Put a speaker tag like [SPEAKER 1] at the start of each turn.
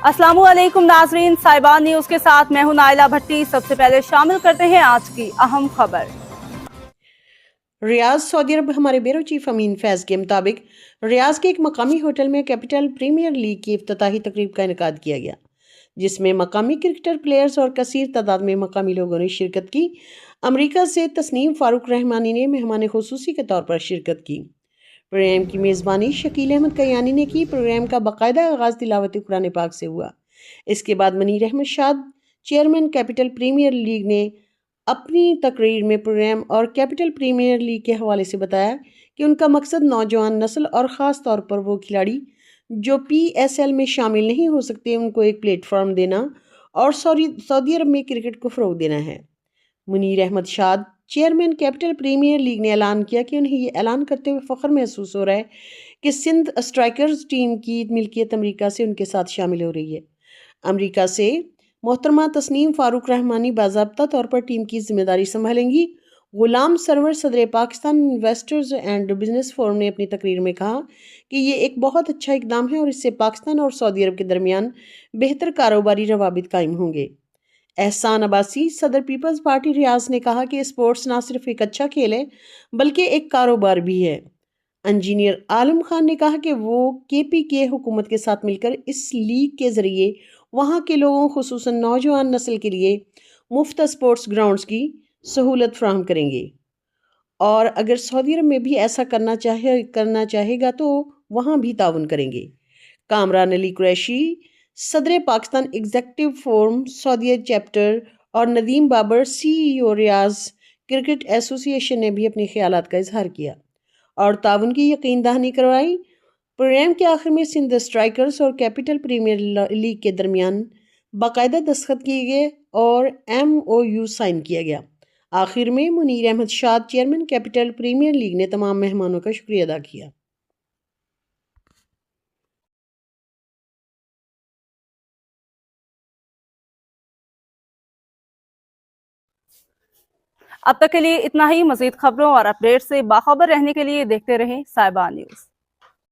[SPEAKER 1] अस्सलामु अलैकुम नाजरीन, साहिबान न्यूज के साथ मैं हूं नाइला भट्टी। सबसे पहले शामिल करते हैं आज की अहम खबर।
[SPEAKER 2] रियाज सऊदी अरब। हमारे ब्यूरो चीफ अमीन फैज के मुताबिक रियाज के एक मकामी होटल में कैपिटल प्रीमियर लीग की इफ्तिताही तकरीब का इनेकाद किया गया, जिसमें मकामी क्रिकेटर प्लेयर्स और कसीर तादाद में मकामी लोगों ने शिरकत की। अमरीका से तस्नीम फारूक रहमानी ने मेहमान खुसूसी के तौर पर शिरकत की। प्रोग्राम की मेज़बानी शकील अहमद कयानी ने की। प्रोग्राम का बाकायदा आगाज़ तिलावत कुरान पाक से हुआ। इसके बाद मुनीर अहमद शाद, चेयरमैन कैपिटल प्रीमियर लीग, ने अपनी तकरीर में प्रोग्राम और कैपिटल प्रीमियर लीग के हवाले से बताया कि उनका मकसद नौजवान नस्ल और ख़ास तौर पर वो खिलाड़ी जो PSL में शामिल नहीं हो सकते उनको एक प्लेटफॉर्म देना और सऊदी अरब में क्रिकेट को फ़रोग़ देना है। मुनीर अहमद शाद, चेयरमैन कैपिटल प्रीमियर लीग, ने ऐलान किया कि उन्हें ये ऐलान करते हुए फ़ख्र महसूस हो रहा है कि सिंध स्ट्राइकर्स टीम की मिल्कियत अमरीका से उनके साथ शामिल हो रही है। अमरीका से मोहतरमा तस्नीम फारूक रहमानी बाज़ाब्ता तौर पर टीम की जिम्मेदारी संभालेंगी। गुलाम सरवर, सदर Pakistan investors and business forum, ने अपनी तकरीर में कहा कि ये एक बहुत अच्छा इकदाम है और इससे पाकिस्तान और सऊदी अरब के दरमियान बेहतर कारोबारी रवाबित कायम होंगे। एहसान अब्बासी, सदर पीपल्स पार्टी रियाज, ने कहा कि स्पोर्ट्स ना सिर्फ एक अच्छा खेल है बल्कि एक कारोबार भी है। इंजीनियर आलम खान ने कहा कि वो KPK हुकूमत के साथ मिलकर इस लीग के ज़रिए वहाँ के लोगों, खुसूसन नौजवान नस्ल के लिए मुफ्त स्पोर्ट्स ग्राउंड्स की सहूलत फराहम करेंगे और अगर सऊदी अरब में भी ऐसा करना चाहेगा तो वहाँ भी ताउन करेंगे। कामरान अली कुरैशी, सदर Pakistan executive forum Saudi chapter, और नदीम बाबर, CEO रियाज क्रिकेट एसोसिएशन, ने भी अपने ख्यालात का इजहार किया और ताउन की यकीन दहानी करवाई। प्रोग्राम के आखिर में सिंध स्ट्राइकर्स और कैपिटल प्रीमियर लीग के दरमियान बाकायदा दस्तखत किए गए और MOU साइन किया गया। आखिर में मुनीर अहमद शाद, चेयरमैन कैपिटल प्रीमियर लीग, ने तमाम मेहमानों का शुक्रिया अदा किया।
[SPEAKER 1] अब तक के लिए इतना ही। मजीद खबरों और अपडेट से बाखबर रहने के लिए देखते रहें साहिबान न्यूज।